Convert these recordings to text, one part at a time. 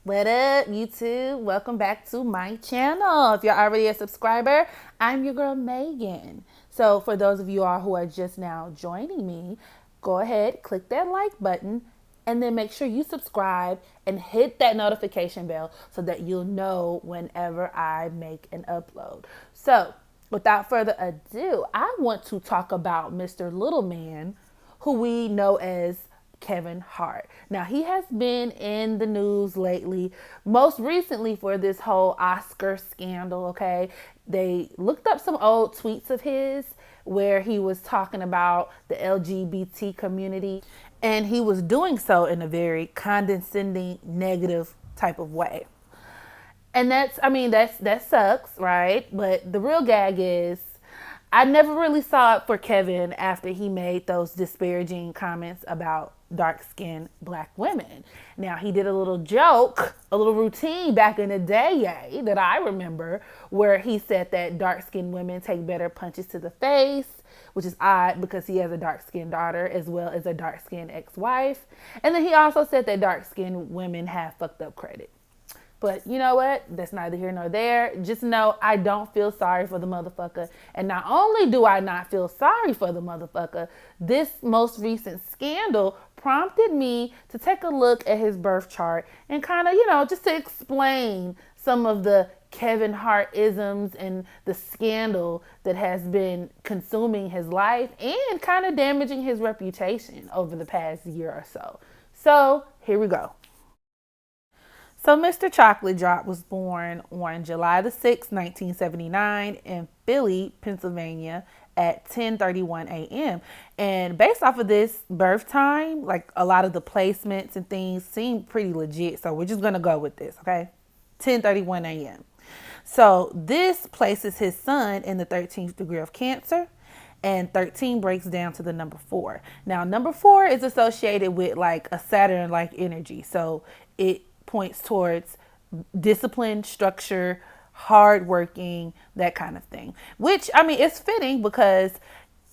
What up, YouTube? Welcome back to my channel. If you're already a subscriber, I'm your girl Megan. So for those of you all who are just now joining me, go ahead, click that like button, and then make sure you subscribe and hit that notification bell so that you'll know whenever I make an upload. So without further ado, I want to talk about Mr. Little Man, who we know as Kevin Hart. Now, he has been in the news lately, most recently for this whole Oscar scandal, okay? They looked up some old tweets of his where he was talking about the LGBT community, and he was doing so in a very condescending, negative type of way. And that sucks, right? But the real gag is I never really saw it for Kevin after he made those disparaging comments about dark skinned black women. Now, he did a little joke, a little routine back in the day that I remember, where he said that dark skinned women take better punches to the face, which is odd because he has a dark skinned daughter as well as a dark skinned ex wife. And then he also said that dark skinned women have fucked up credit. But you know what? That's neither here nor there. Just know I don't feel sorry for the motherfucker. And not only do I not feel sorry for the motherfucker, this most recent scandal prompted me to take a look at his birth chart and kind of, just to explain some of the Kevin Hart isms and the scandal that has been consuming his life and kind of damaging his reputation over the past year or so. So here we go. So Mr. Chocolate Drop was born on July the 6th, 1979 in Philly, Pennsylvania at 10:31 a.m. And based off of this birth time, like a lot of the placements and things seem pretty legit. So we're just going to go with this, okay? 10:31 a.m. So this places his son in the 13th degree of Cancer, and 13 breaks down to the number 4. Now, number 4 is associated with like a Saturn-like energy. So it points towards discipline, structure, hardworking, that kind of thing. Which, it's fitting because,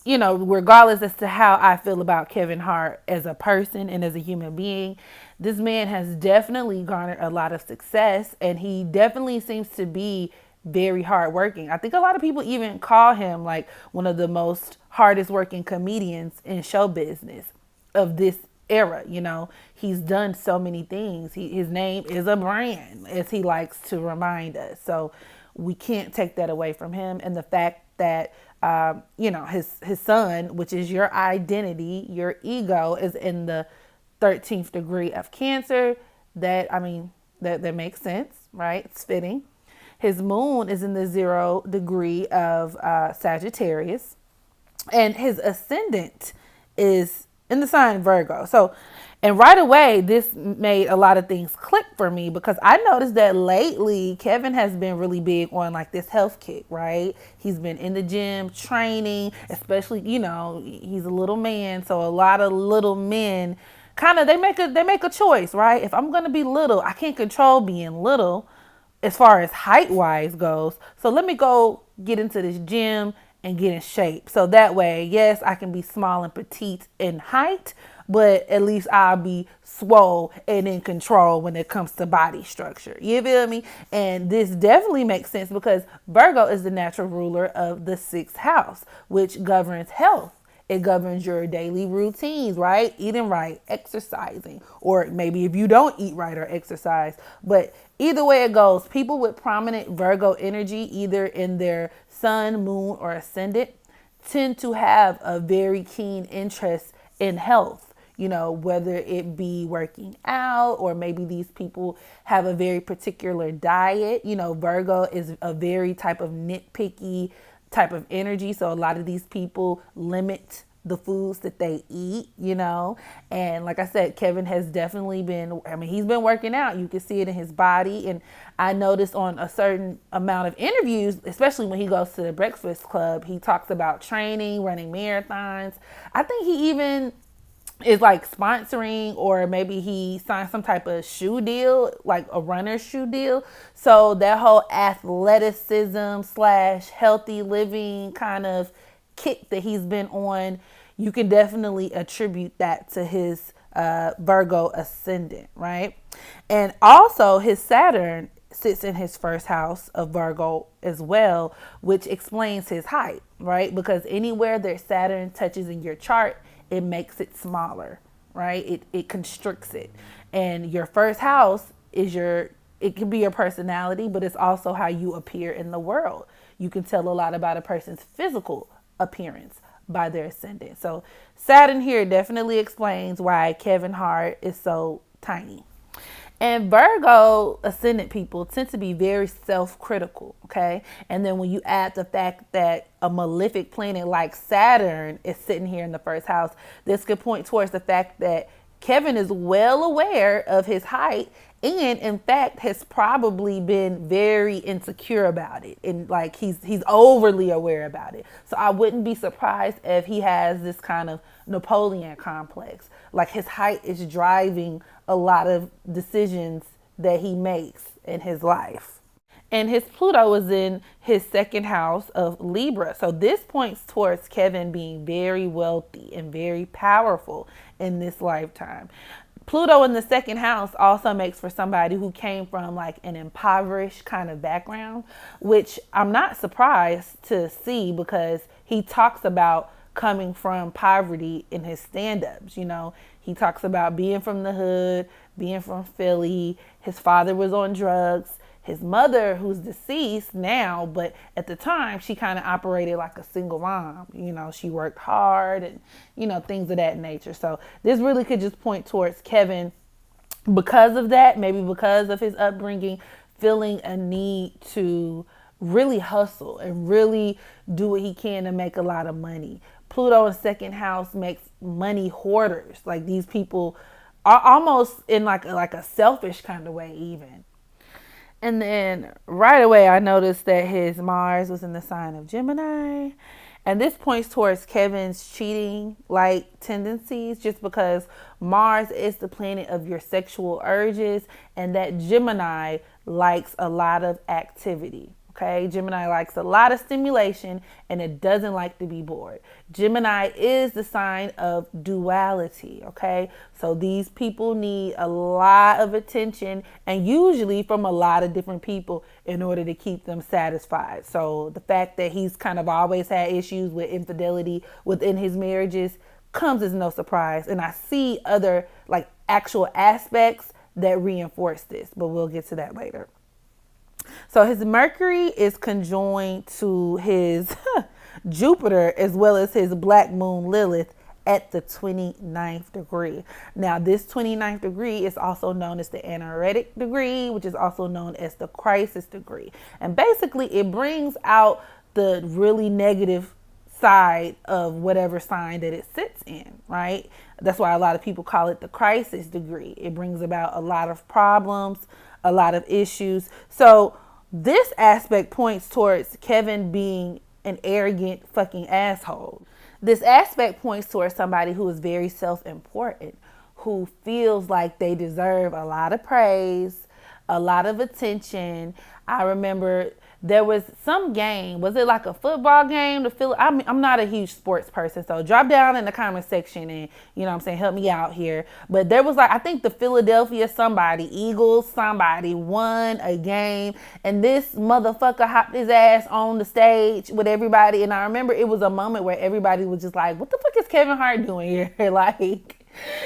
regardless as to how I feel about Kevin Hart as a person and as a human being, this man has definitely garnered a lot of success, and he definitely seems to be very hardworking. I think a lot of people even call him like one of the most hardest working comedians in show business of this era. He's done so many things. His name is a brand, as he likes to remind us. So we can't take that away from him. And the fact that his son, which is your identity, your ego, is in the 13th degree of Cancer, that makes sense, right? It's fitting. His moon is in the 0 degree of Sagittarius, and his ascendant is in the sign Virgo. So, and right away, this made a lot of things click for me because I noticed that lately Kevin has been really big on like this health kick, right? He's been in the gym training, especially, he's a little man. So a lot of little men kind of, they make a choice, right? If I'm going to be little, I can't control being little as far as height wise goes. So let me go get into this gym and get in shape. So that way, yes, I can be small and petite in height, but at least I'll be swole and in control when it comes to body structure. You feel me? And this definitely makes sense because Virgo is the natural ruler of the 6th house, which governs health. It governs your daily routines, right? Eating right, exercising, or maybe if you don't eat right or exercise. But either way it goes, people with prominent Virgo energy, either in their sun, moon, or ascendant, tend to have a very keen interest in health. Whether it be working out or maybe these people have a very particular diet. Virgo is a very type of nitpicky type of energy. So a lot of these people limit the foods that they eat, and like I said, Kevin has definitely been, he's been working out. You can see it in his body. And I noticed on a certain amount of interviews, especially when he goes to the Breakfast Club, he talks about training, running marathons. I think he even is like sponsoring, or maybe he signed some type of shoe deal, like a runner's shoe deal. So that whole athleticism / healthy living kind of kick that he's been on, you can definitely attribute that to his Virgo ascendant, right? And also his Saturn sits in his first house of Virgo as well, which explains his height, right? Because anywhere that Saturn touches in your chart, it makes it smaller, right? It constricts it. And your first house is it can be your personality, but it's also how you appear in the world. You can tell a lot about a person's physical appearance by their ascendant. So Saturn here definitely explains why Kevin Hart is so tiny. And Virgo ascendant people tend to be very self-critical, okay? And then when you add the fact that a malefic planet like Saturn is sitting here in the first house, this could point towards the fact that Kevin is well aware of his height and in fact has probably been very insecure about it, and like he's overly aware about it. So I wouldn't be surprised if he has this kind of Napoleon complex, like his height is driving a lot of decisions that he makes in his life. And his Pluto is in his second house of Libra. So this points towards Kevin being very wealthy and very powerful in this lifetime. Pluto in the second house also makes for somebody who came from like an impoverished kind of background, which I'm not surprised to see because he talks about coming from poverty in his stand-ups. You know, he talks about being from the hood, being from Philly. His father was on drugs. His mother, who's deceased now, but at the time she kind of operated like a single mom. You know, she worked hard and, you know, things of that nature. So this really could just point towards Kevin because of that, maybe because of his upbringing, feeling a need to really hustle and really do what he can to make a lot of money. Pluto in second house makes money hoarders. Like these people are almost in like a selfish kind of way even. And then right away, I noticed that his Mars was in the sign of Gemini. And this points towards Kevin's cheating like tendencies, just because Mars is the planet of your sexual urges. And that Gemini likes a lot of activity. Okay, Gemini likes a lot of stimulation and it doesn't like to be bored. Gemini is the sign of duality. Okay, so these people need a lot of attention and usually from a lot of different people in order to keep them satisfied. So the fact that he's kind of always had issues with infidelity within his marriages comes as no surprise. And I see other like actual aspects that reinforce this, but we'll get to that later. So his Mercury is conjoined to his Jupiter as well as his black moon Lilith at the 29th degree. Now this 29th degree is also known as the anoretic degree, which is also known as the crisis degree. And basically it brings out the really negative side of whatever sign that it sits in, right? That's why a lot of people call it the crisis degree. It brings about a lot of problems, a lot of issues. So this aspect points towards Kevin being an arrogant fucking asshole. This aspect points towards somebody who is very self-important, who feels like they deserve a lot of praise, a lot of attention. I remember there was some game, was it like a football game? I'm not a huge sports person, so drop down in the comment section and, you know what I'm saying, help me out here. But there was like, I think the Philadelphia Eagles somebody won a game and this motherfucker hopped his ass on the stage with everybody. And I remember it was a moment where everybody was just like, what the fuck is Kevin Hart doing here? Like,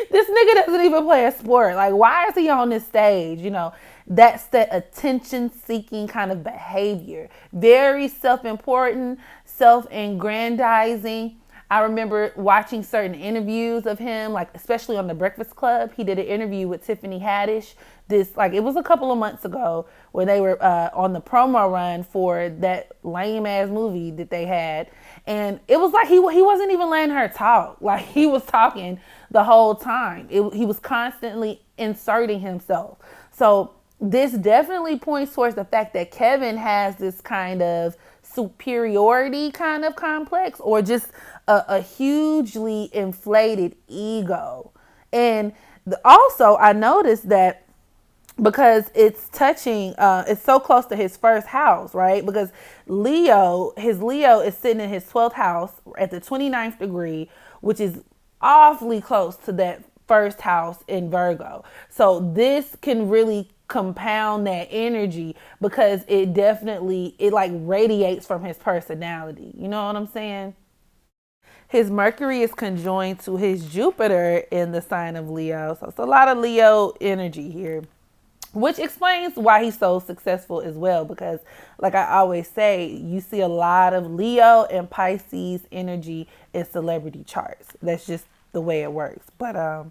this nigga doesn't even play a sport. Like, why is he on this stage? You know, that's the attention-seeking kind of behavior. Very self-important, self-aggrandizing. I remember watching certain interviews of him, like especially on The Breakfast Club. He did an interview with Tiffany Haddish. It was a couple of months ago where they were on the promo run for that lame-ass movie that they had. And it was like he wasn't even letting her talk. Like he was talking the whole time. He was constantly inserting himself. So this definitely points towards the fact that Kevin has this kind of superiority kind of complex or just a hugely inflated ego. And also I noticed that because it's touching, it's so close to his first house, right? Because his Leo is sitting in his 12th house at the 29th degree, which is awfully close to that first house in Virgo. So this can really compound that energy because it like radiates from his personality. You know what I'm saying? His Mercury is conjoined to his Jupiter in the sign of Leo. So it's a lot of Leo energy here, which explains why he's so successful as well. Because, like I always say, you see a lot of Leo and Pisces energy in celebrity charts. That's just the way it works. But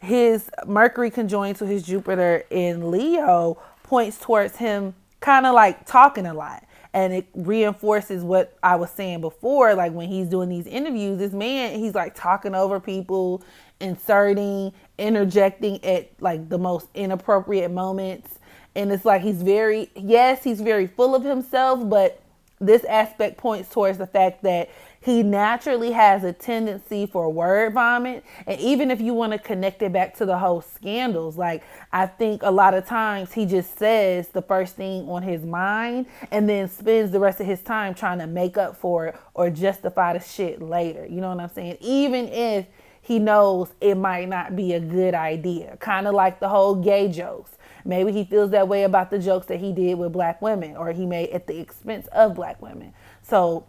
his Mercury conjoined to his Jupiter in Leo points towards him kind of like talking a lot. And it reinforces what I was saying before. Like when he's doing these interviews, this man, he's like talking over people, inserting, interjecting at like the most inappropriate moments. And it's like he's very full of himself, but this aspect points towards the fact that he naturally has a tendency for word vomit. And even if you want to connect it back to the whole scandals, like I think a lot of times he just says the first thing on his mind and then spends the rest of his time trying to make up for it or justify the shit later. You know what I'm saying? Even if he knows it might not be a good idea. Kind of like the whole gay jokes. Maybe he feels that way about the jokes that he did with black women or he made at the expense of black women. So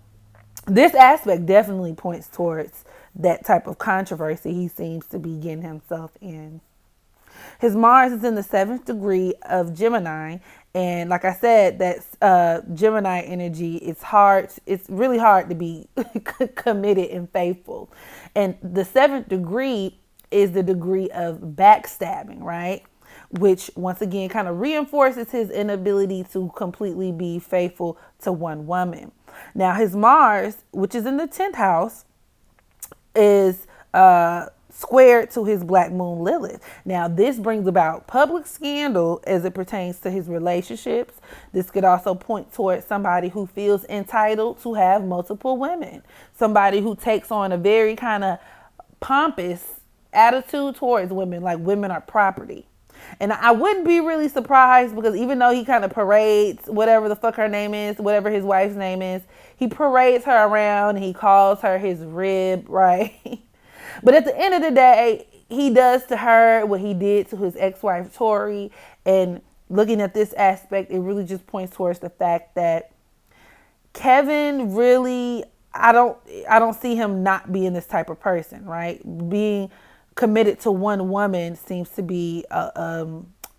this aspect definitely points towards that type of controversy he seems to be getting himself in. His Mars is in the 7th degree of Gemini. And like I said, that's Gemini energy. It's really hard to be committed and faithful. And the 7th degree is the degree of backstabbing, right? Which once again kind of reinforces his inability to completely be faithful to one woman. Now his Mars, which is in the 10th house, is squared to his black moon Lilith. Now this brings about public scandal as it pertains to his relationships. This could also point towards somebody who feels entitled to have multiple women. Somebody who takes on a very kind of pompous attitude towards women, like women are property. And I wouldn't be really surprised because even though he kind of parades whatever the fuck her name is, whatever his wife's name is, he parades her around and he calls her his rib, right? But at the end of the day, he does to her what he did to his ex-wife, Tori. And looking at this aspect, it really just points towards the fact that Kevin really, I don't see him not being this type of person, right? Being committed to one woman seems to be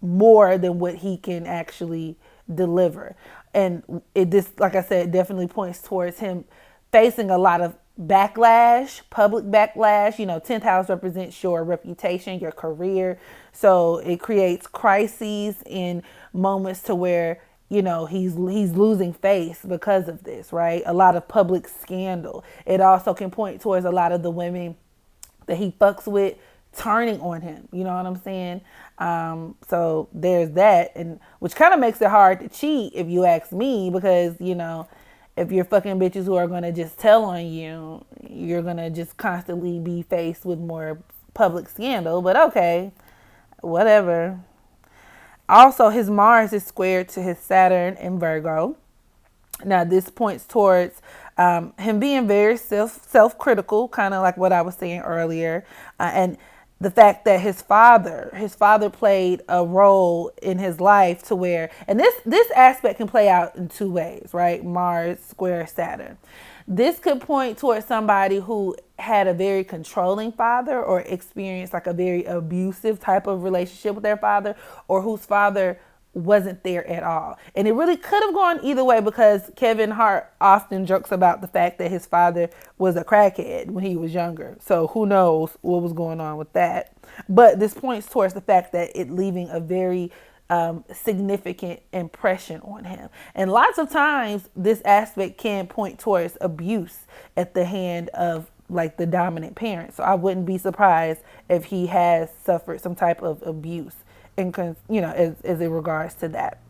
more than what he can actually deliver. And this, like I said, definitely points towards him facing a lot of backlash, public backlash. 10th house represents your reputation, your career. So it creates crises in moments to where, he's losing face because of this, right? A lot of public scandal. It also can point towards a lot of the women that he fucks with turning on him. You know what I'm saying? So there's that, and which kind of makes it hard to cheat if you ask me, because if you're fucking bitches who are going to just tell on you, you're going to just constantly be faced with more public scandal. But okay, whatever. Also, his Mars is squared to his Saturn in Virgo. Now this points towards him being very self-critical, kind of like what I was saying earlier, and the fact that his father played a role in his life to where, and this aspect can play out in two ways, right? Mars square Saturn. This could point towards somebody who had a very controlling father or experienced like a very abusive type of relationship with their father, or whose father wasn't there at all. And it really could have gone either way, because Kevin Hart often jokes about the fact that his father was a crackhead when he was younger. So who knows what was going on with that. But this points towards the fact that it leaving a very significant impression on him. And lots of times this aspect can point towards abuse at the hand of like the dominant parent. So I wouldn't be surprised if he has suffered some type of abuse as in regards to that.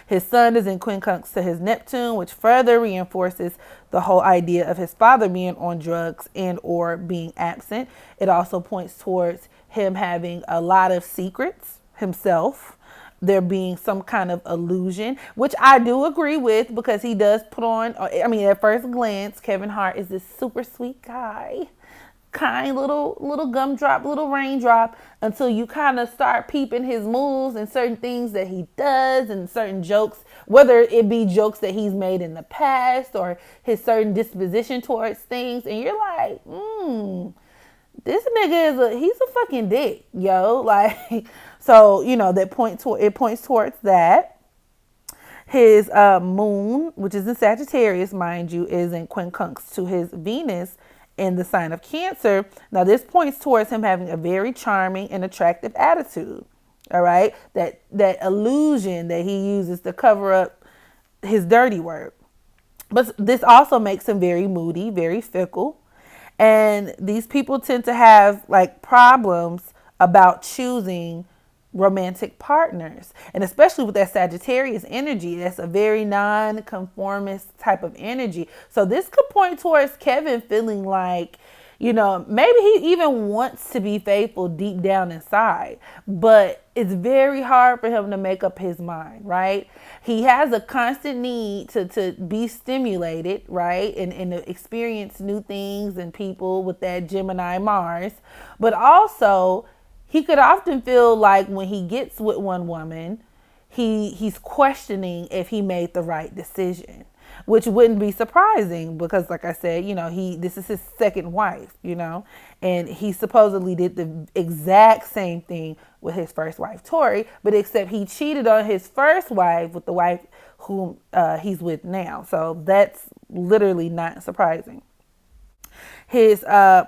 His sun is in quincunx to his Neptune, which further reinforces the whole idea of his father being on drugs and or being absent. It also points towards him having a lot of secrets himself, there being some kind of illusion, which I do agree with, because he does put on, at first glance, Kevin Hart is this super sweet guy. kind little gumdrop, little raindrop, until you kind of start peeping his moves and certain things that he does and certain jokes, whether it be jokes that he's made in the past or his certain disposition towards things, and you're like, this nigga he's a fucking dick, yo. Like, so that points towards that. His moon, which is in Sagittarius, mind you, is in quincunx to his Venus in the sign of Cancer. Now, this points towards him having a very charming and attractive attitude. All right, that illusion that he uses to cover up his dirty work. But this also makes him very moody, very fickle. And these people tend to have like problems about choosing romantic partners. And especially with that Sagittarius energy, that's a very non-conformist type of energy. So this could point towards Kevin feeling like, maybe he even wants to be faithful deep down inside, but it's very hard for him to make up his mind, right? He has a constant need to be stimulated, right? And to experience new things and people with that Gemini Mars. But also, he could often feel like when he gets with one woman, he's questioning if he made the right decision, which wouldn't be surprising because, like I said, this is his second wife, and he supposedly did the exact same thing with his first wife, Tori, but except he cheated on his first wife with the wife whom he's with now. So that's literally not surprising. His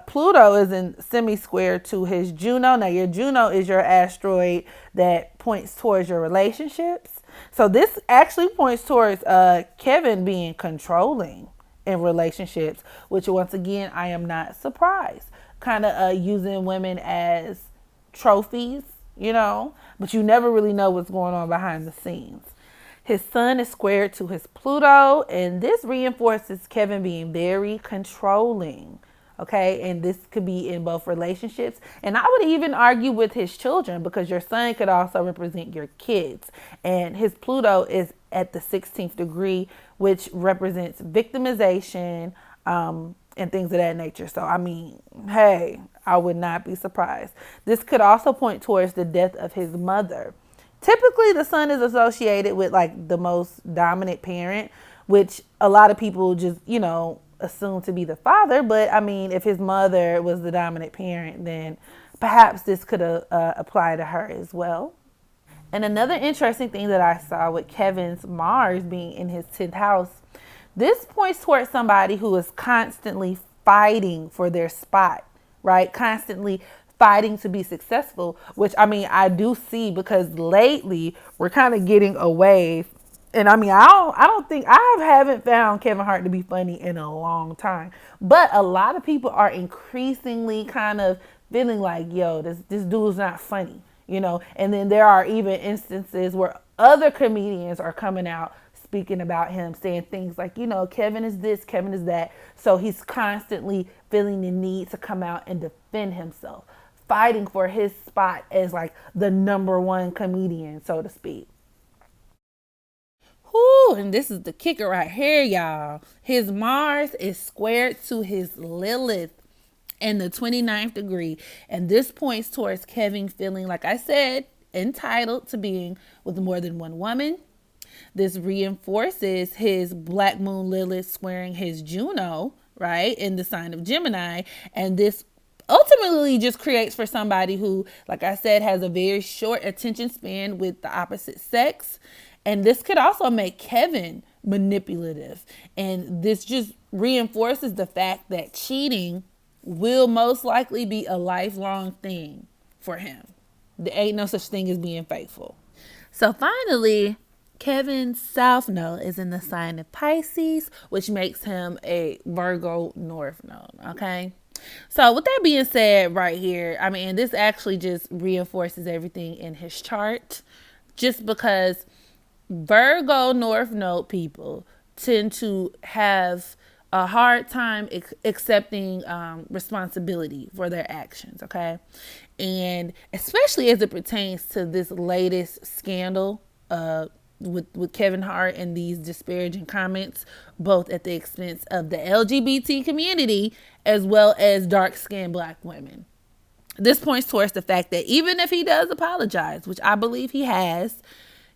Pluto is in semi-square to his Juno. Now, your Juno is your asteroid that points towards your relationships. So this actually points towards Kevin being controlling in relationships, which once again, I am not surprised. Kind of using women as trophies, but you never really know what's going on behind the scenes. His sun is squared to his Pluto, and this reinforces Kevin being very controlling. Okay, and this could be in both relationships, and I would even argue with his children, because your sun could also represent your kids, and his Pluto is at the 16th degree, which represents victimization and things of that nature. So, I mean, hey, I would not be surprised. This could also point towards the death of his mother. Typically, the sun is associated with like the most dominant parent, which a lot of people just, assume to be the father. But I mean, if his mother was the dominant parent, then perhaps this could apply to her as well. And another interesting thing that I saw with Kevin's Mars being in his 10th house, this points towards somebody who is constantly fighting for their spot, right? Constantly fighting to be successful, which I mean, I do see, because lately we're kind of getting away. And I mean, I haven't found Kevin Hart to be funny in a long time, but a lot of people are increasingly kind of feeling like, yo, this dude's not funny, and then there are even instances where other comedians are coming out speaking about him, saying things like, Kevin is this, Kevin is that. So he's constantly feeling the need to come out and defend himself, fighting for his spot as like the number one comedian, so to speak. Whoo, and this is the kicker right here, y'all. His Mars is squared to his Lilith in the 29th degree. And this points towards Kevin feeling, like I said, entitled to being with more than one woman. This reinforces his Black Moon Lilith squaring his Juno, right, in the sign of Gemini. And this ultimately just creates for somebody who, like I said, has a very short attention span with the opposite sex. And this could also make Kevin manipulative. And this just reinforces the fact that cheating will most likely be a lifelong thing for him. There ain't no such thing as being faithful. So finally, Kevin's South Node is in the sign of Pisces, which makes him a Virgo North Node, okay? So with that being said right here, I mean, this actually just reinforces everything in his chart, just because Virgo North Node people tend to have a hard time accepting responsibility for their actions, okay? And especially as it pertains to this latest scandal with Kevin Hart and these disparaging comments, both at the expense of the LGBT community as well as dark-skinned black women. This points towards the fact that even if he does apologize, which I believe he has,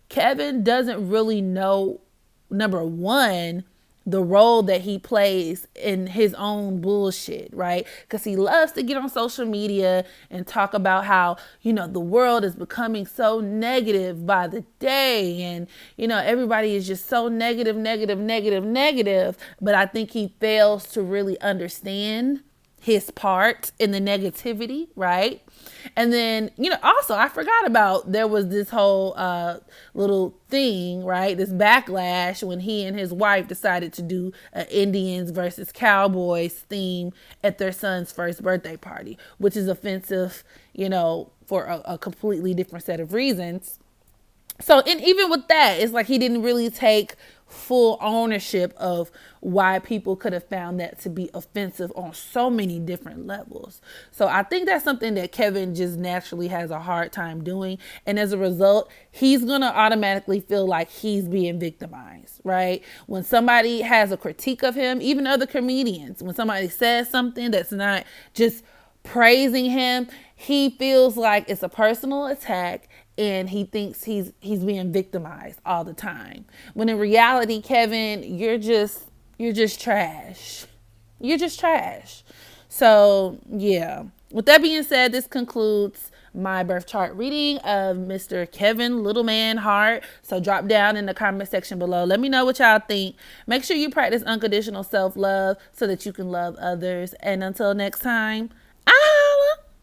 Kevin doesn't really know, number one, the role that he plays in his own bullshit, right? Because he loves to get on social media and talk about how, the world is becoming so negative by the day. And, everybody is just so negative, negative, negative, negative. But I think he fails to really understand his part in the negativity, right? And then, also I forgot about, there was this whole little thing, right? This backlash when he and his wife decided to do an Indians versus Cowboys theme at their son's first birthday party, which is offensive, for a completely different set of reasons. So, and even with that, it's like he didn't really take full ownership of why people could have found that to be offensive on so many different levels. So I think that's something that Kevin just naturally has a hard time doing. And as a result, he's going to automatically feel like he's being victimized, right? When somebody has a critique of him, even other comedians, when somebody says something that's not just praising him, he feels like it's a personal attack and he thinks he's being victimized all the time. When in reality, Kevin, you're just trash. You're just trash. So, yeah. With that being said, this concludes my birth chart reading of Mr. Kevin Littleman Hart. So drop down in the comment section below. Let me know what y'all think. Make sure you practice unconditional self-love so that you can love others. And until next time, I'm